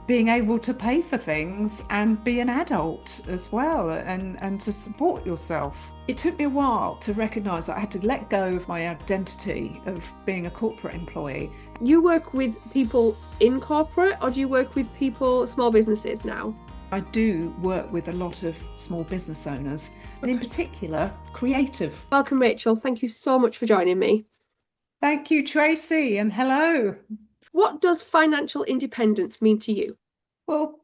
being able to pay for things and be an adult as well and to support yourself. It took me a while to recognize that I had to let go of my identity of being a corporate employee. You work with people in corporate, or do you work with people, small businesses now? I do work with a lot of small business owners, and in Okay. particular, creative. Welcome, Rachel. Thank you so much for joining me. Thank you, Tracy, and hello. What does financial independence mean to you? Well,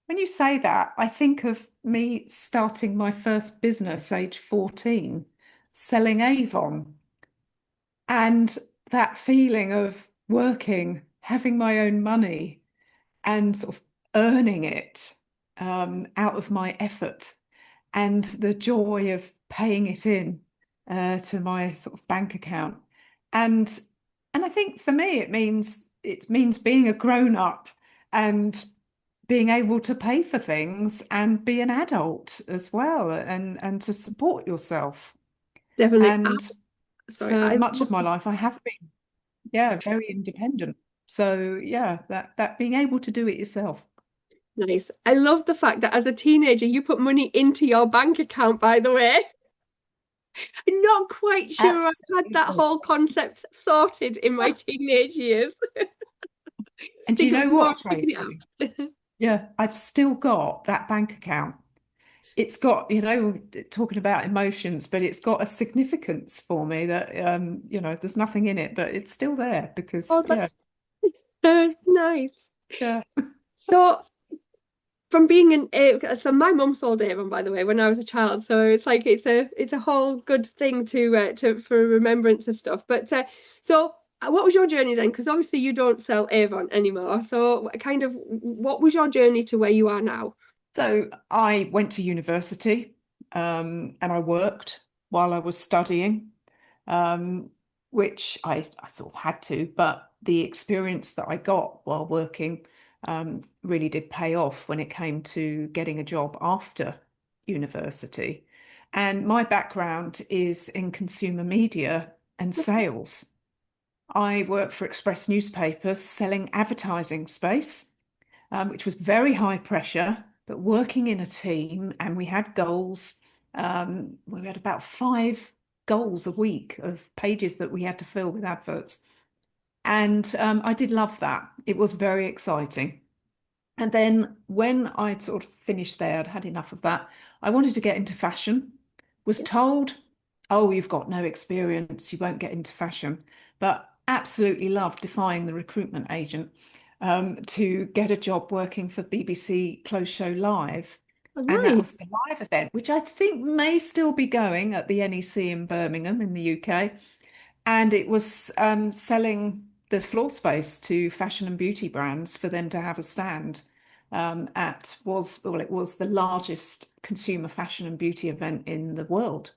when you say that, I think of me starting my first business age 14, selling Avon, and that feeling of working, having my own money, and sort of earning it out of my effort, and the joy of paying it in to my sort of bank account. And and I think for me it means being a grown up and being able to pay for things and be an adult as well and to support yourself. Definitely. And Sorry, for I much love of my life I have been, yeah, very independent. So yeah, that being able to do it yourself. nice. I love the fact that as a teenager you put money into your bank account, by the way. I'm not quite sure I had that Absolutely. whole concept sorted in my teenage years. I And do you think it know was more what, of picking it Tracy? up. Yeah, I've still got that bank account. It's got, talking about emotions, but it's got a significance for me that, there's nothing in it, but it's still there because, Oh, yeah, that's nice. yeah. So from being so my mum sold Avon, by the way, when I was a child, so it's like it's a whole good thing to for remembrance of stuff. But what was your journey then? Because obviously you don't sell Avon anymore, so kind of what was your journey to where you are now? So I went to university, and I worked while I was studying, um, which I sort of had to, but the experience that I got while working really did pay off when it came to getting a job after university. And my background is in consumer media and sales. I worked for Express newspapers selling advertising space, which was very high pressure, but working in a team, and we had goals. We had about 5 goals a week of pages that we had to fill with adverts. And I did love that. It was very exciting. And then when I'd sort of finished there, I'd had enough of that. I wanted to get into fashion, was told, oh, you've got no experience, you won't get into fashion, but absolutely loved defying the recruitment agent to get a job working for BBC Close Show Live. Oh, And that nice. was the live event, which I think may still be going at the NEC in Birmingham in the UK. And it was selling the floor space to fashion and beauty brands for them to have a stand it was the largest consumer fashion and beauty event in the world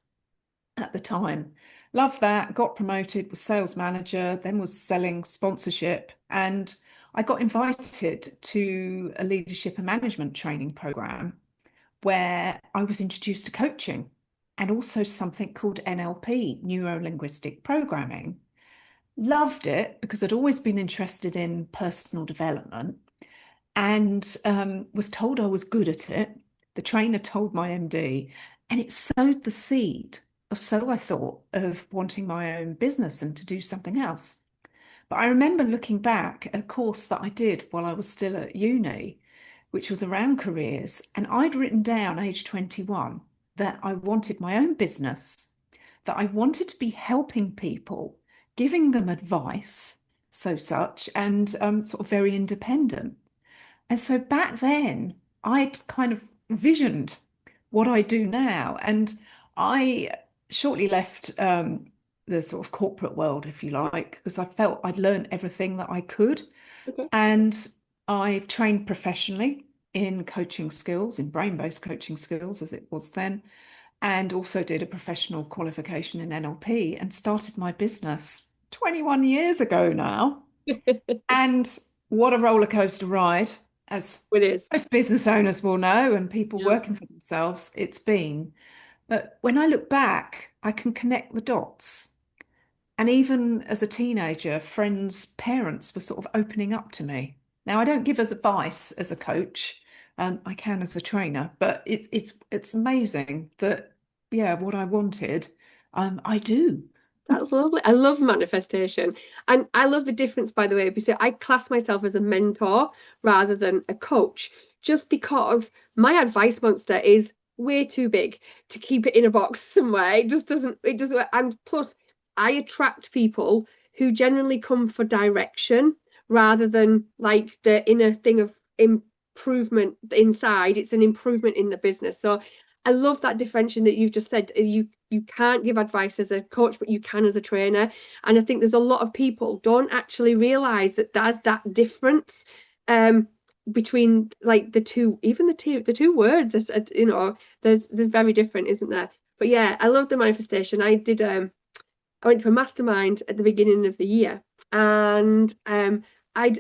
at the time. Loved that, got promoted, was sales manager, then was selling sponsorship. And I got invited to a leadership and management training program where I was introduced to coaching and also something called NLP, neuro linguistic programming. Loved it because I'd always been interested in personal development and was told I was good at it. The trainer told my MD, and it sowed the seed, or so I thought, of wanting my own business and to do something else. But I remember looking back at a course that I did while I was still at uni, which was around careers, and I'd written down age 21 that I wanted my own business, that I wanted to be helping people, giving them advice, so such, and sort of very independent. And so back then, I'd kind of visioned what I do now. And I shortly left the sort of corporate world, if you like, because I felt I'd learned everything that I could. Okay. And I trained professionally in coaching skills, in brain-based coaching skills, as it was then, and also did a professional qualification in NLP and started my business 21 years ago now. It And what a roller coaster ride, as is. most business owners will know, and people Yeah. working for themselves, it's been. But when I look back, I can connect the dots. And even as a teenager, friends' parents were sort of opening up to me. Now, I don't give us advice as a coach. I can as a trainer, but it's amazing that yeah, what I wanted, I do. That's lovely. I love manifestation. And I love the difference, by the way, because I class myself as a mentor rather than a coach, just because my advice monster is way too big to keep it in a box somewhere. It doesn't, and plus I attract people who generally come for direction rather than like the inner thing of improvement inside. It's an improvement in the business. So I love that differentiation that you've just said. You can't give advice as a coach, but you can as a trainer. And I think there's a lot of people don't actually realize that there's that difference between like the two, even the two words. There's very different, isn't there? But yeah, I love the manifestation. I went to a mastermind at the beginning of the year, and I'd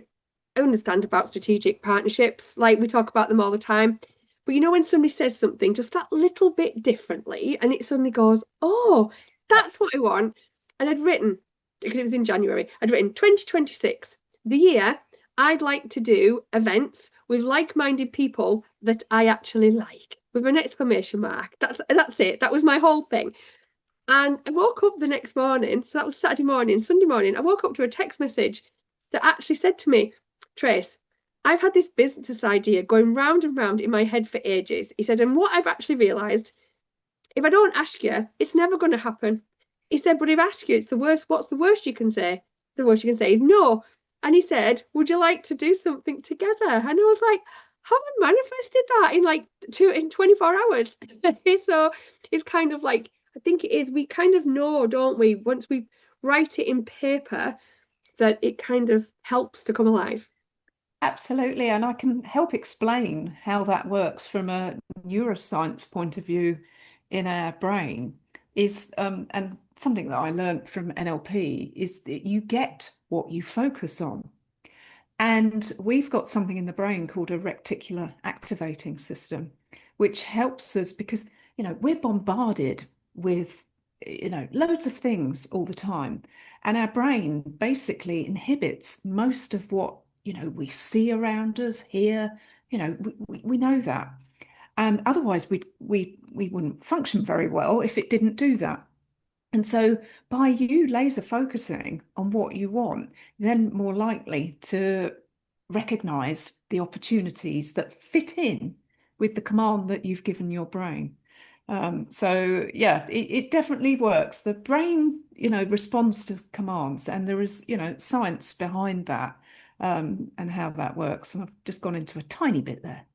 understand about strategic partnerships. Like we talk about them all the time. But you know, when somebody says something just that little bit differently, and it suddenly goes, oh, that's what I want. And I'd written, because it was in January, I'd written 2026, the year I'd like to do events with like-minded people that I actually like, with an exclamation mark. That's it. That was my whole thing. And I woke up the next morning, so that was Saturday morning, Sunday morning, I woke up to a text message that actually said to me, Trace, I've had this business idea going round and round in my head for ages. He said, and what I've actually realised, if I don't ask you, it's never going to happen. He said, but if I ask you, it's the worst. What's the worst you can say? The worst you can say is no. And he said, would you like to do something together? And I was like, have I manifested that in like 24 hours? So it's kind of like, I think it is, we kind of know, don't we? Once we write it in paper, that it kind of helps to come alive. Absolutely, and I can help explain how that works from a neuroscience point of view in our brain is and something that I learned from NLP is that you get what you focus on. And we've got something in the brain called a reticular activating system, which helps us because, we're bombarded with, loads of things all the time. And our brain basically inhibits most of what, we see around us, hear, we know that. Otherwise, we wouldn't function very well if it didn't do that. And so by you laser focusing on what you want, then more likely to recognize the opportunities that fit in with the command that you've given your brain. So yeah, it definitely works. The brain, responds to commands, and there is, science behind that, and how that works. And I've just gone into a tiny bit there.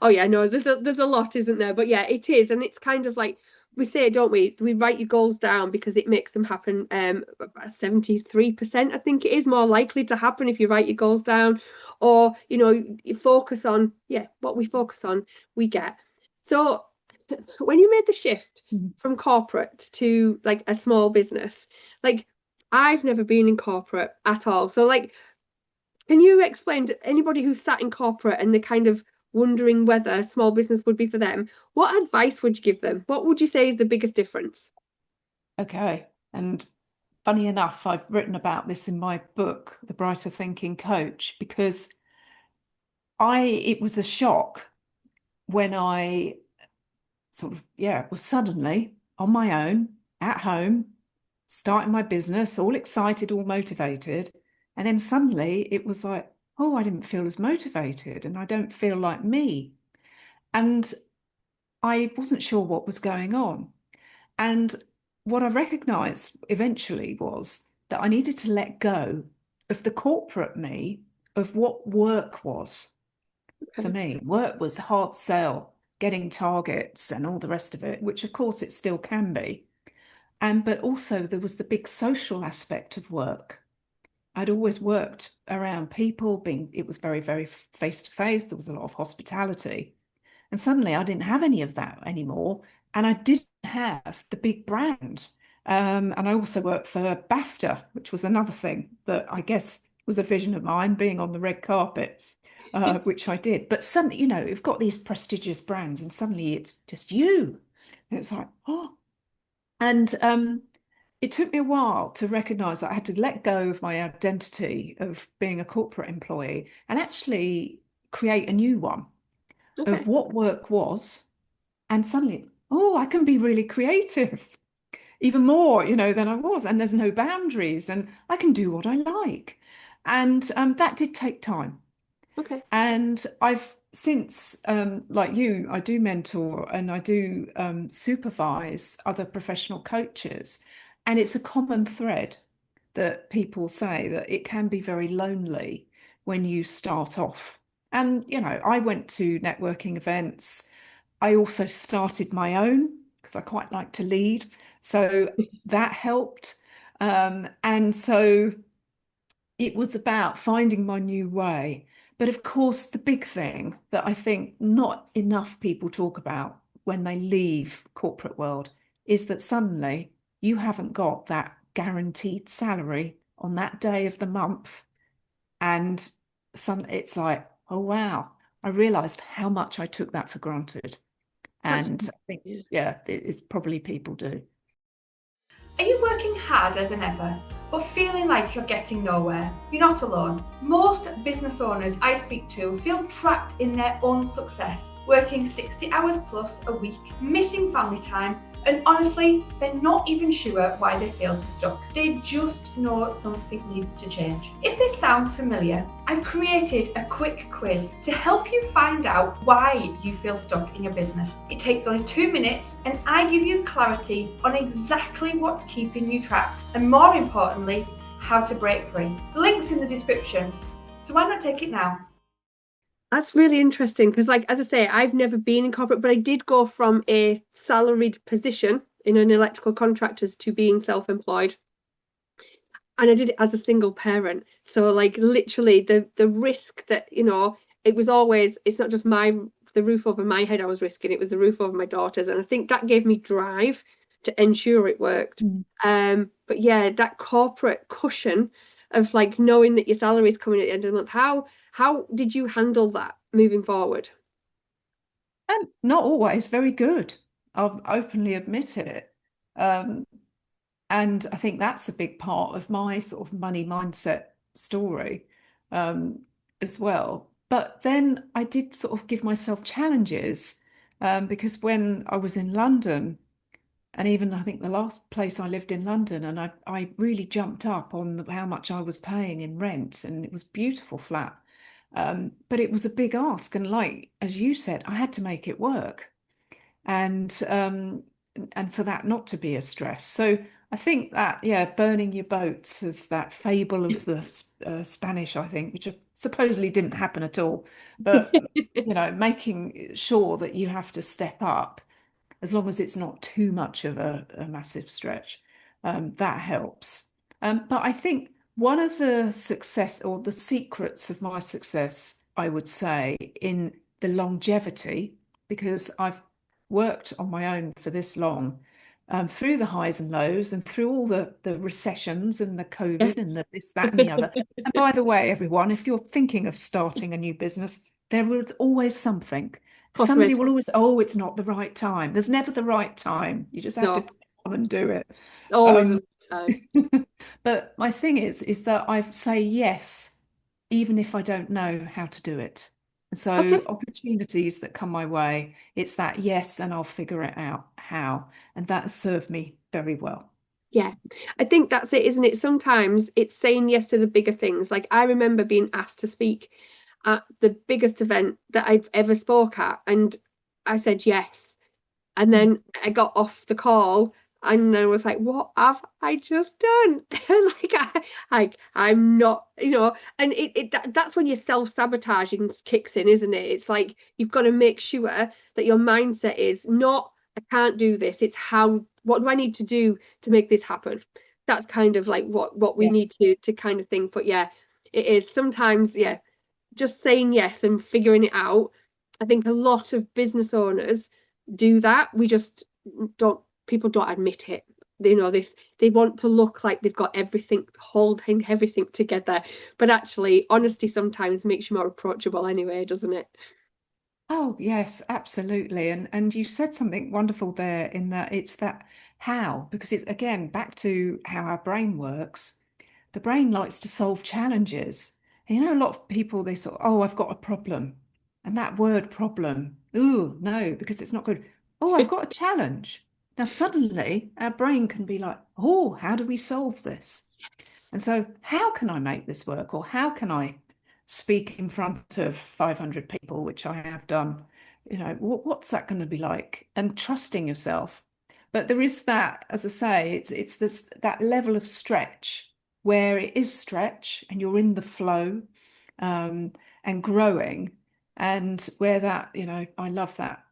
Oh yeah, no, there's a lot, isn't there? But yeah, it is, and it's kind of like we say, don't we? We write your goals down because it makes them happen. 73%, I think it is more likely to happen if you write your goals down, or you focus on what we focus on, we get. So when you made the shift Mhm. from corporate to like a small business, like I've never been in corporate at all. So like can you explain to anybody who's sat in corporate and they're kind of wondering whether small business would be for them, what advice would you give them? What would you say is the biggest difference? Okay. And funny enough, I've written about this in my book, The Brighter Thinking Coach, because it was a shock when I sort of, yeah, was suddenly on my own at home, starting my business, all excited, all motivated. And then suddenly it was like, oh, I didn't feel as motivated and I don't feel like me. And I wasn't sure what was going on. And what I recognized eventually was that I needed to let go of the corporate me of what work was for Okay. me. Work was hard sell, getting targets and all the rest of it, which of course it still can be. And but also there was the big social aspect of work. I'd always worked around people, being it was very, very face to face. There was a lot of hospitality. And suddenly I didn't have any of that anymore. And I didn't have the big brand. And I also worked for BAFTA, which was another thing that I guess was a vision of mine, being on the red carpet, which I did. But suddenly, you've got these prestigious brands, and suddenly it's just you. And it's like, oh. And it took me a while to recognize that I had to let go of my identity of being a corporate employee and actually create a new one of Okay. what work was. And suddenly, oh, I can be really creative, even more, than I was. And there's no boundaries, and I can do what I like. And that did take time. Okay. And I've since, like you, I do mentor and I do supervise other professional coaches. And it's a common thread that people say that it can be very lonely when you start off. And, I went to networking events. I also started my own because I quite like to lead. So that helped. And so it was about finding my new way. But of course, the big thing that I think not enough people talk about when they leave corporate world is that suddenly you haven't got that guaranteed salary on that day of the month. And it's like, oh wow, I realized how much I took that for granted. That's And I think, yeah. yeah, it's probably people do. Are you working harder than ever, but feeling like you're getting nowhere? You're not alone. Most business owners I speak to feel trapped in their own success, working 60 hours plus a week, missing family time, and honestly, they're not even sure why they feel so stuck. They just know something needs to change. If this sounds familiar, I've created a quick quiz to help you find out why you feel stuck in your business. It takes only 2 minutes and I give you clarity on exactly what's keeping you trapped and, more importantly, how to break free. The link's in the description, so why not take it now? That's really interesting because, like, as I say, I've never been in corporate, but I did go from a salaried position in an electrical contractors to being self-employed. And I did it as a single parent. So like literally the risk that, it was always, it's not just the roof over my head I was risking, it was the roof over my daughter's. And I think that gave me drive to ensure it worked. Mm. But yeah, that corporate cushion of like knowing that your salary is coming at the end of the month, how did you handle that moving forward? And not always very good. I'll openly admit it. Um, and I think that's a big part of my sort of money mindset story um, as well. But then I did sort of give myself challenges because when I was in London, and even I think the last place I lived in London, and I really jumped up on how much I was paying in rent, and it was a beautiful flat. But it was a big ask, and like as you said, I had to make it work, and for that not to be a stress. So I think that yeah, burning your boats is that fable of the Spanish, I think, which supposedly didn't happen at all, but making sure that you have to step up as long as it's not too much of a massive stretch, that helps. But I think one of the success or the secrets of my success, I would say, in the longevity, because I've worked on my own for this long, through the highs and lows and through all the recessions and the Yeah. COVID and the this, that, and the other. And by the way, everyone, if you're thinking of starting a new business, there is always something. Of course there Somebody is. will always, oh, it's not the right time. There's never the right time. You just have to No, come on and do it. always a Um, time. but my thing is that I say yes, even if I don't know how to do it. And so Okay. opportunities that come my way, it's that yes, and I'll figure it out how. And that has served me very well. Yeah, I think that's it, isn't it? Sometimes it's saying yes to the bigger things. Like I remember being asked to speak at the biggest event that I've ever spoke at, and I said yes. And Mm. then I got off the call and I was like, what have I just done? I'm not, and that's when your self-sabotaging kicks in, isn't it? It's like you've got to make sure that your mindset is not, I can't do this. It's what do I need to do to make this happen? That's kind of like what we Yeah. need to kind of think. But yeah, it is sometimes, yeah, just saying yes and figuring it out. I think a lot of business owners do that. We just don't, people don't admit it. They want to look like they've got everything, holding everything together. But actually, honesty sometimes makes you more approachable anyway, doesn't it? Oh, yes, absolutely. And you said something wonderful there in that it's that how, because it's again back to how our brain works. The brain likes to solve challenges. And a lot of people, they sort of, oh, I've got a problem. And that word problem, ooh, no, because it's not good. Oh, I've got a challenge. Now, suddenly our brain can be like, oh, how do we solve this? Yes. And so, how can I make this work? Or how can I speak in front of 500 people, which I have done? What's that going to be like? And trusting yourself. But there is that, as I say, it's this that level of stretch where it is stretch and you're in the flow, um, and growing, and where that, I love that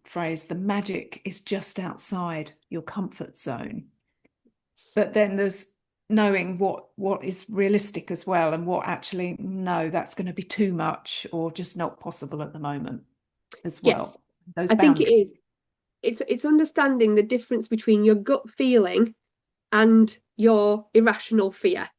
phrase, the magic is just outside your comfort zone. But then there's knowing what is realistic as well, and what actually, no, that's going to be too much or just not possible at the moment as Yes, well. Those I think it boundaries. is. It's understanding the difference between your gut feeling and your irrational fear.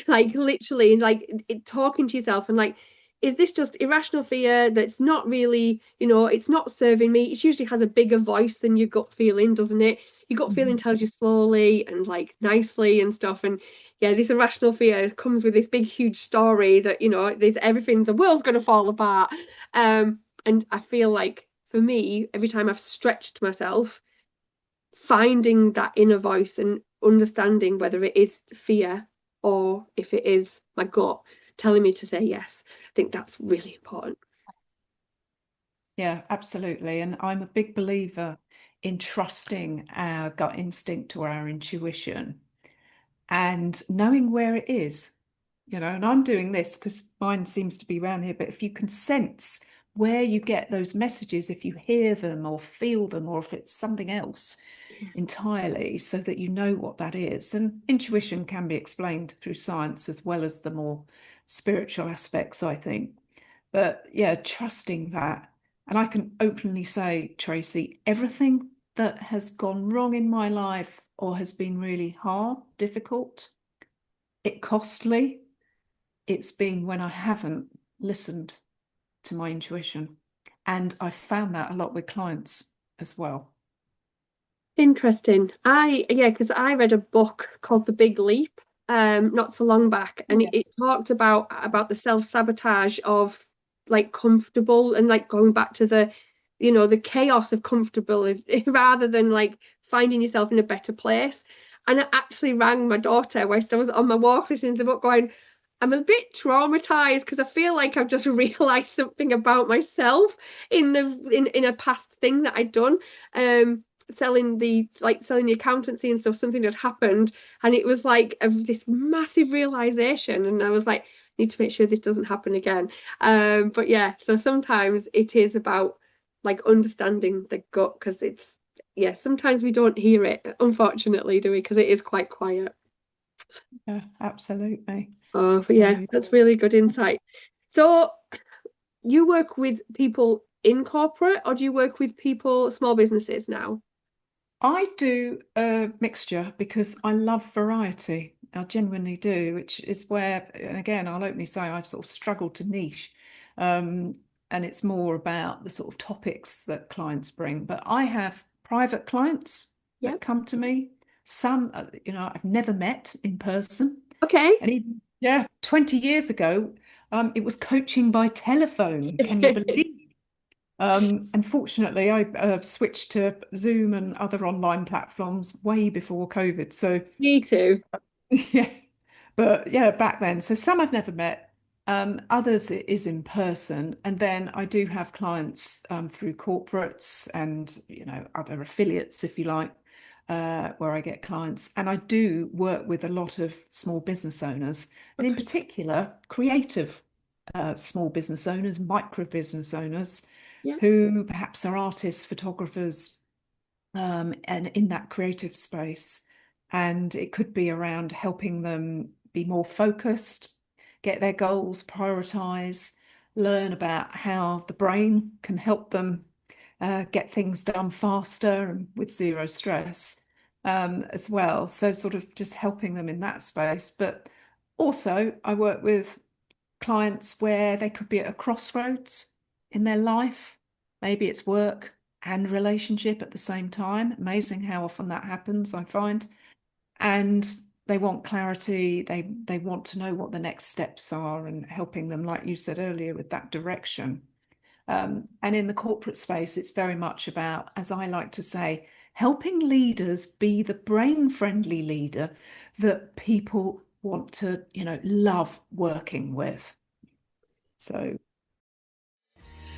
Like literally, like talking to yourself and like, is this just irrational fear that's not really, it's not serving me? It usually has a bigger voice than your gut feeling, doesn't it? Your gut feeling Mhm. tells you slowly and like nicely and stuff. And yeah, this irrational fear comes with this big, huge story that, there's everything, the world's going to fall apart. And I feel like for me, every time I've stretched myself, finding that inner voice and understanding whether it is fear or if it is my gut telling me to say yes. I think that's really important. Yeah, absolutely. And I'm a big believer in trusting our gut instinct or our intuition and knowing where it is, and I'm doing this because mine seems to be around here. But if you can sense where you get those messages, if you hear them or feel them, or if it's something else Yeah. entirely, so that you know what that is. And intuition can be explained through science as well as the more spiritual aspects, I think. But yeah, trusting that. And I can openly say, Tracy, everything that has gone wrong in my life or has been really hard, difficult, costly, it's been when I haven't listened to my intuition. And I found that a lot with clients as well. Interesting. Yeah, because I read a book called The Big Leap, not so long back, Oh, and it yes. talked about the self-sabotage of like comfortable and like going back to the chaos of comfortable rather than like finding yourself in a better place. And I actually rang my daughter whilst I was on my walk listening to the book, going, I'm a bit traumatized because I feel like I've just realized something about myself in a past thing that I'd done. Selling the accountancy and stuff, something had happened, and it was like this massive realization, and I was like, need to make sure this doesn't happen again. But yeah, so sometimes it is about like understanding the gut, because yeah, sometimes we don't hear it, unfortunately, do we? Because it is quite quiet. Yeah, absolutely. Oh, but yeah, So that's really good insight. So you work with people in corporate, or do you work with people, small businesses now? I do a mixture because I love variety. I genuinely do, which is where, and again, I'll openly say I've sort of struggled to niche. Um, and it's more about the sort of topics that clients bring. But I have private clients Yeah. that come to me. Some, I've never met in person. Okay. And even, yeah, 20 years ago, it was coaching by telephone. Can you believe? Unfortunately, I switched to Zoom and other online platforms way before COVID. So, Me too. yeah, but yeah, back then. So some I've never met. Others it is in person, and then I do have clients through corporates and other affiliates, if you like, where I get clients, and I do work with a lot of small business owners, and in Okay. particular, creative small business owners, micro business owners, Yeah. who perhaps are artists, photographers, and in that creative space. And it could be around helping them be more focused, get their goals, prioritize, learn about how the brain can help them get things done faster and with zero stress, as well. So, sort of just helping them in that space. But also, I work with clients where they could be at a crossroads in their life. Maybe it's work and relationship at the same time. Amazing how often that happens, I find. And they want clarity. They want to know what the next steps are, and helping them, like you said earlier, with that direction. And in the corporate space, it's very much about, as I like to say, helping leaders be the brain-friendly leader that people want to, love working with. So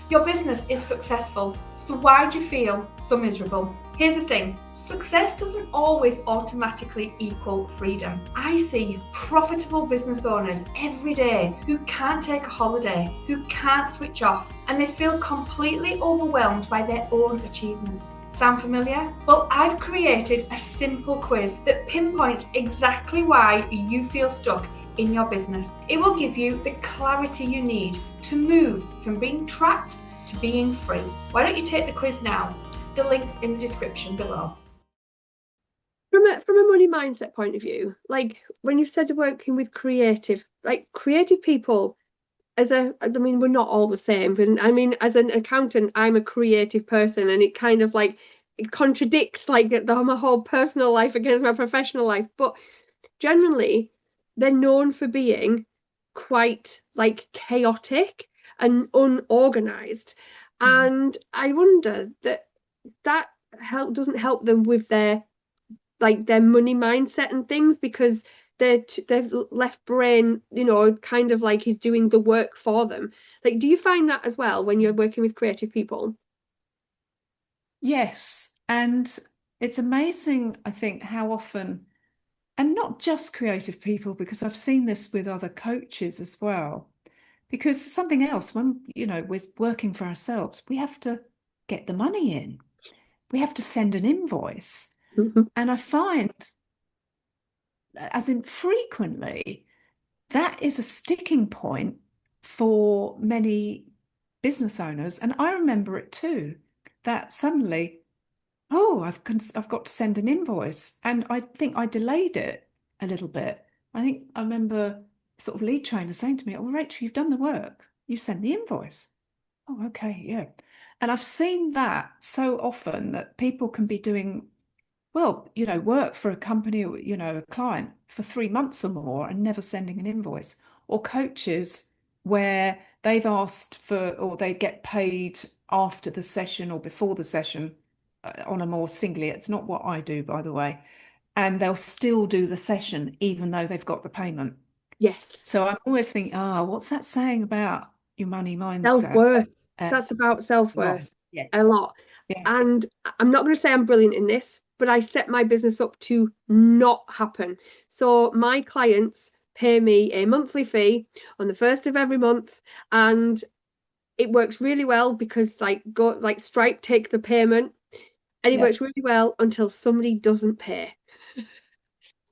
your business is successful, so why do you feel so miserable? Here's the thing, success doesn't always automatically equal freedom. I see profitable business owners every day who can't take a holiday, who can't switch off, and they feel completely overwhelmed by their own achievements. Sound familiar? Well, I've created a simple quiz that pinpoints exactly why you feel stuck in your business. It will give you the clarity you need to move from being trapped to being free. Why don't you take the quiz now? The link's in the description below. From a money mindset point of view, like when you said working with creative people, we're not all the same, but I mean, as an accountant, I'm a creative person, and it kind of like it contradicts like my whole personal life against my professional life. But generally, they're known for being quite like chaotic and unorganized. And I wonder that doesn't help them with their money mindset and things, because their left brain, kind of like is doing the work for them. Like, do you find that as well when you're working with creative people? yes, and it's amazing, I think, how often, and not just creative people, because I've seen this with other coaches as well. Because something else, when, we're working for ourselves, we have to get the money in. We have to send an invoice. And I find, as in frequently, that is a sticking point for many business owners. And I remember it too, that suddenly, oh, I've got to send an invoice. And I think I delayed it a little bit. I remember sort of lead trainer saying to me, oh, Rachel, you've done the work. You send the invoice. Oh, okay, yeah. And I've seen that so often, that people can be doing, well, work for a company or, a client for 3 months or more and never sending an invoice. Or coaches where they've asked for, or they get paid after the session or before the session on a more singly. It's not what I do, by the way. And they'll still do the session even though they've got the payment. Yes. So I'm always thinking, what's that saying about your money mindset? Self-worth. That's about self-worth. Yeah. A lot. Yeah. And I'm not going to say I'm brilliant in this, but I set my business up to not happen. So my clients pay me a monthly fee on the first of every month, and it works really well because Stripe take the payment, and it works really well until somebody doesn't pay.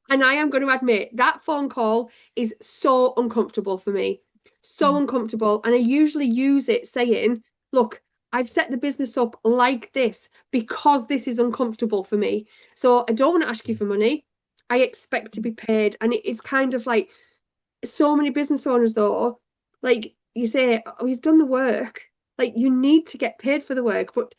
And I am going to admit that phone call is so uncomfortable for me. So uncomfortable. And I usually use it saying, look, I've set the business up like this because this is uncomfortable for me. So I don't want to ask you for money. I expect to be paid. And it's kind of like so many business owners, though, like you say, oh, you've done the work. Like, you need to get paid for the work. But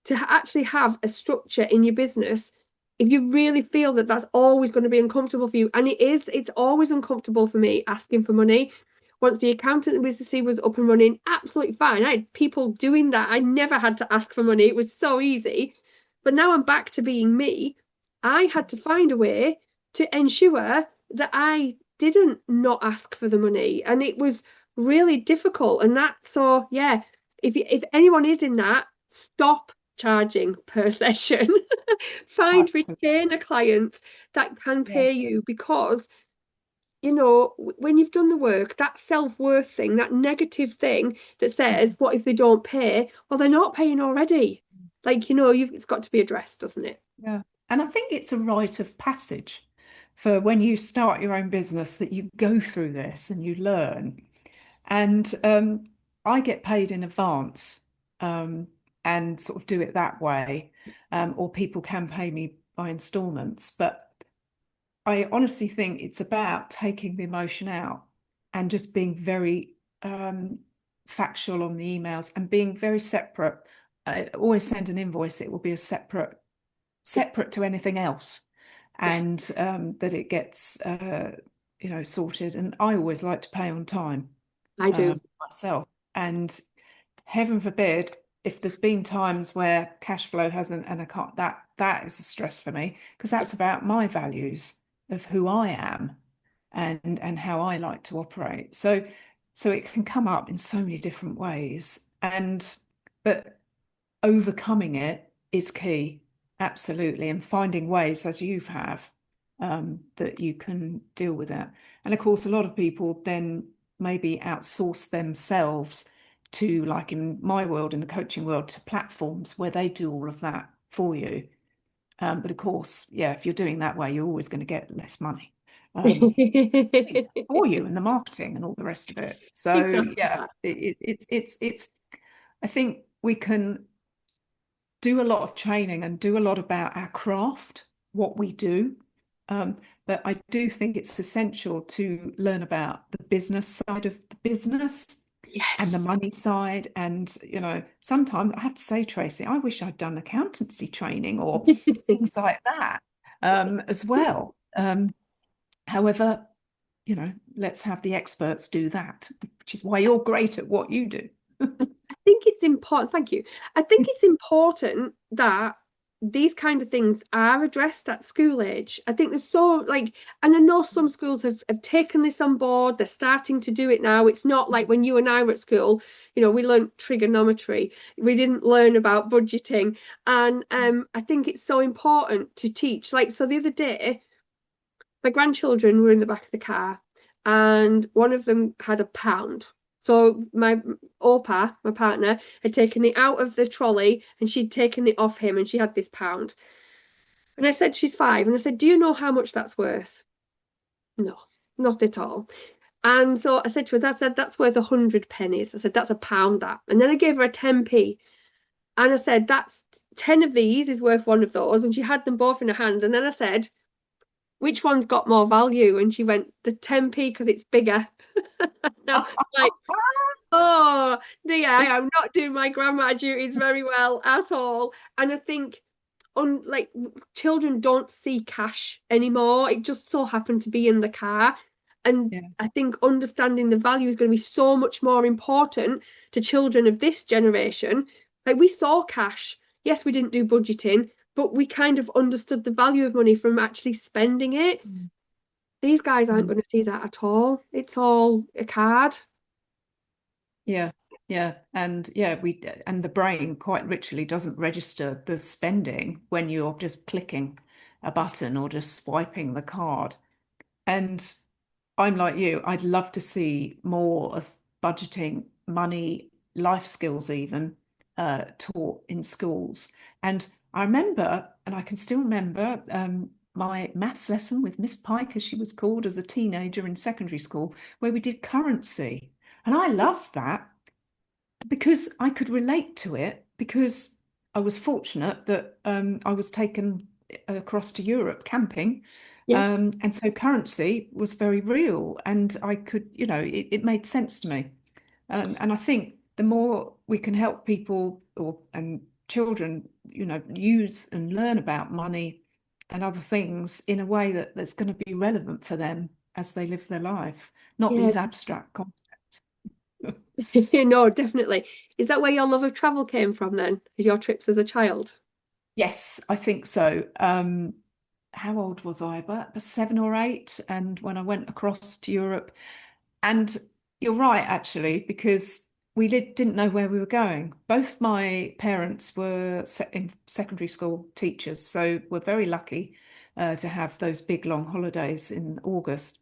to actually have a structure in your business, if you really feel that that's always going to be uncomfortable for you, and it's always uncomfortable for me asking for money. Once the accountant business was up and running, absolutely fine. I had people doing that. I never had to ask for money. It was so easy. But now I'm back to being me. I had to find a way to ensure that I didn't not ask for the money. And it was really difficult. And yeah, if anyone is in that, stop charging per session. Find retainer clients that can pay you, because when you've done the work, that self-worth thing, that negative thing that says, what if they don't pay? Well, they're not paying already. It's got to be addressed, doesn't it? Yeah. And I think it's a rite of passage for when you start your own business, that you go through this and you learn. And I get paid in advance, and sort of do it that way. Or people can pay me by installments. But I honestly think it's about taking the emotion out and just being very factual on the emails, and being very separate. I always send an invoice, it will be a separate to anything else, and that it gets sorted. And I always like to pay on time I do. myself. And heaven forbid if there's been times where cash flow hasn't, and I can't, that is a stress for me, because that's about my values of who I am and how I like to operate. So it can come up in so many different ways, but overcoming it is key, absolutely, and finding ways, as you've have, that you can deal with it. And of course, a lot of people then maybe outsource themselves to, like in my world, in the coaching world, to platforms where they do all of that for you. But of course, yeah, if you're doing that way, you're always going to get less money for you, and the marketing and all the rest of it. So yeah, it's I think we can do a lot of training and do a lot about our craft, what we do. But I do think it's essential to learn about the business side of the business, Yes. and the money side. And, sometimes I have to say, Tracy, I wish I'd done accountancy training or things like that as well. However, let's have the experts do that, which is why you're great at what you do. I think it's important. Thank you. I think it's important that these kind of things are addressed at school age. I think there's so and I know some schools have taken this on board. They're starting to do it now. It's not like when you and I were at school, we learned trigonometry. We didn't learn about budgeting. And I think it's so important to teach. So the other day, my grandchildren were in the back of the car and one of them had £1. So my Opa, my partner, had taken it out of the trolley and she'd taken it off him and she had this £1. And I said, she's 5. And I said, do you know how much that's worth? No, not at all. And so I said to her, that's worth 100 pennies. I said, that's £1 that. And then I gave her a 10p. And I said, that's 10 of these is worth one of those. And she had them both in her hand. And then I said, which one's got more value? And she went, the 10p because it's bigger. No, like, oh dear, I'm not doing my grandma duties very well at all. And I think children don't see cash anymore. It just so happened to be in the car. And yeah. I think understanding the value is going to be so much more important to children of this generation. Like, we saw cash. Yes, we didn't do budgeting, but we kind of understood the value of money from actually spending it. These guys aren't going to see that at all. It's all a card. Yeah, and the brain quite literally doesn't register the spending when you're just clicking a button or just swiping the card. And I'm like you, I'd love to see more of budgeting, money, life skills even taught in schools. And I remember, and I can still remember, my maths lesson with Miss Pike, as she was called, as a teenager in secondary school, where we did currency. And I loved that because I could relate to it, because I was fortunate that I was taken across to Europe camping. Yes. And so currency was very real, and I could, it made sense to me. And I think the more we can help people and children, use and learn about money and other things in a way that's going to be relevant for them as they live their life, not these abstract concepts. No, definitely. Is that where your love of travel came from then? Your trips as a child? Yes, I think so. How old was I? About 7 or 8. And when I went across to Europe, and you're right, actually, because we didn't know where we were going. Both my parents were in secondary school teachers, so we're very lucky to have those big long holidays in August.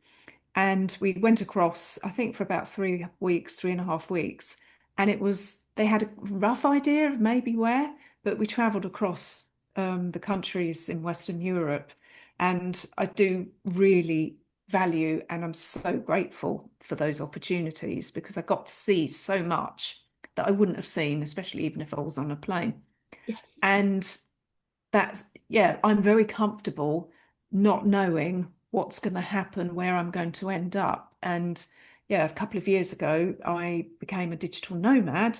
And we went across, I think, for about 3.5 weeks. And they had a rough idea of maybe where, but we traveled across the countries in Western Europe. And I do really value, and I'm so grateful for those opportunities, because I got to see so much that I wouldn't have seen, especially even if I was on a plane. Yes. And I'm very comfortable not knowing what's going to happen, where I'm going to end up. And a couple of years ago, I became a digital nomad,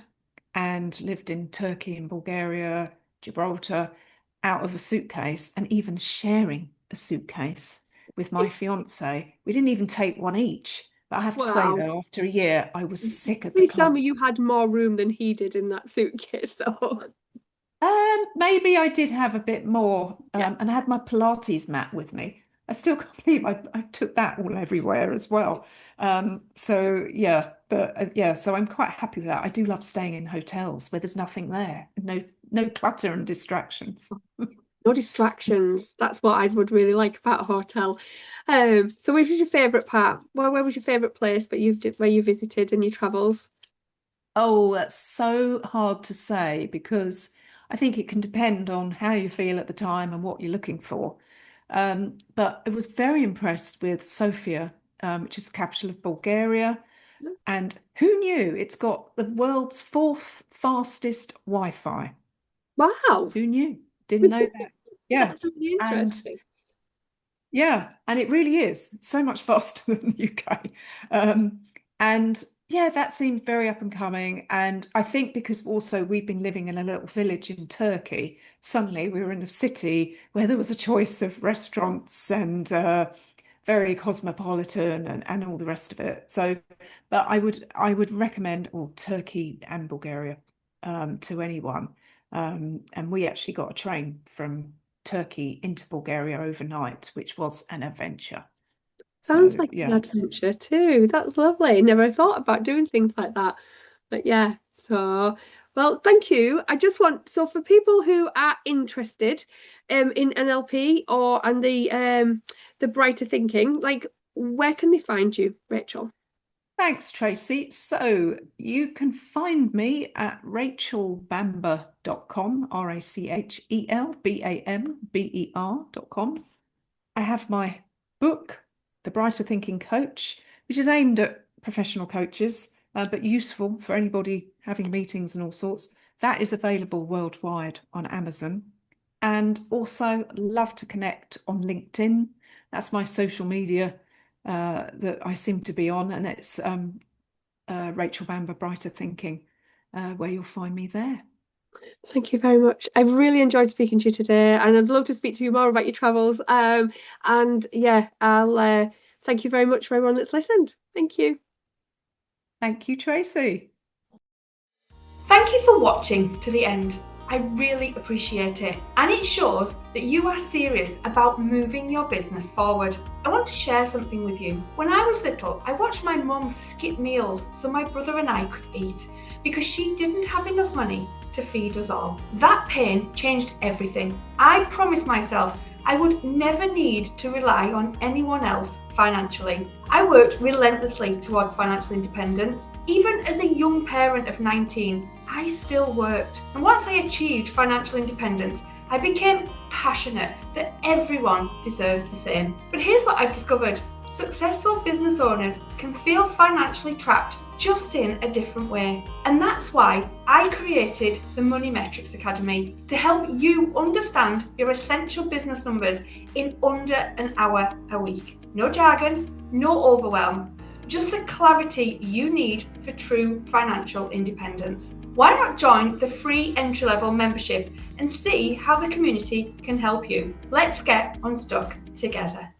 and lived in Turkey and Bulgaria, Gibraltar, out of a suitcase, and even sharing a suitcase with my fiance. We didn't even take one each. But I have to say, Wow. though, after a year, I was sick of the Please tell club. me you had more room than he did in that suitcase, though. Maybe I did have a bit more, Yeah. and I had my Pilates mat with me. I still can't believe I took that all everywhere as well. So yeah, but yeah, so I'm quite happy with that. I do love staying in hotels where there's nothing there, no clutter and distractions. No distractions. That's what I would really like about a hotel. So which was your favourite part? Where was your favourite place where you visited in your travels? Oh, that's so hard to say because I think it can depend on how you feel at the time and what you're looking for. But I was very impressed with Sofia, which is the capital of Bulgaria. And who knew it's got the world's fourth fastest Wi-Fi? Wow. Who knew? Didn't know that. Yeah. That's really And interesting. yeah, and it really is. It's so much faster than the UK. And yeah, that seemed very up and coming. And I think because also we've been living in a little village in Turkey, suddenly we were in a city where there was a choice of restaurants and very cosmopolitan and all the rest of it. So, but I would recommend Turkey and Bulgaria to anyone. And we actually got a train from Turkey into Bulgaria overnight, which was an adventure. Sounds So like an yeah, adventure too. That's lovely. Never thought about doing things like that. But yeah, so well, thank you. I just want so for people who are interested in NLP or and the brighter thinking, like where can they find you, Rachel? thanks, Tracy. So you can find me at rachelbamber.com, RACHELBAMBER.com. I have my book, The Brighter Thinking Coach, which is aimed at professional coaches, but useful for anybody having meetings and all sorts. That is available worldwide on Amazon. And also love to connect on LinkedIn. That's my social media that I seem to be on, and it's Rachel Bamber Brighter Thinking, where you'll find me there. Thank you very much. I've really enjoyed speaking to you today, and I'd love to speak to you more about your travels. And yeah, I'll thank you very much for everyone that's listened. Thank you. Thank you, Tracy. Thank you for watching to the end. I really appreciate it, and it shows that you are serious about moving your business forward. I want to share something with you. When I was little, I watched my mum skip meals so my brother and I could eat because she didn't have enough money to feed us all. That pain changed everything. I promised myself I would never need to rely on anyone else financially. I worked relentlessly towards financial independence. Even as a young parent of 19, I still worked. And once I achieved financial independence, I became passionate that everyone deserves the same. But here's what I've discovered. Successful business owners can feel financially trapped just in a different way. And that's why I created the Money Metrics Academy to help you understand your essential business numbers in under an hour a week. No jargon, no overwhelm, just the clarity you need for true financial independence. Why not join the free entry-level membership and see how the community can help you? Let's get unstuck together.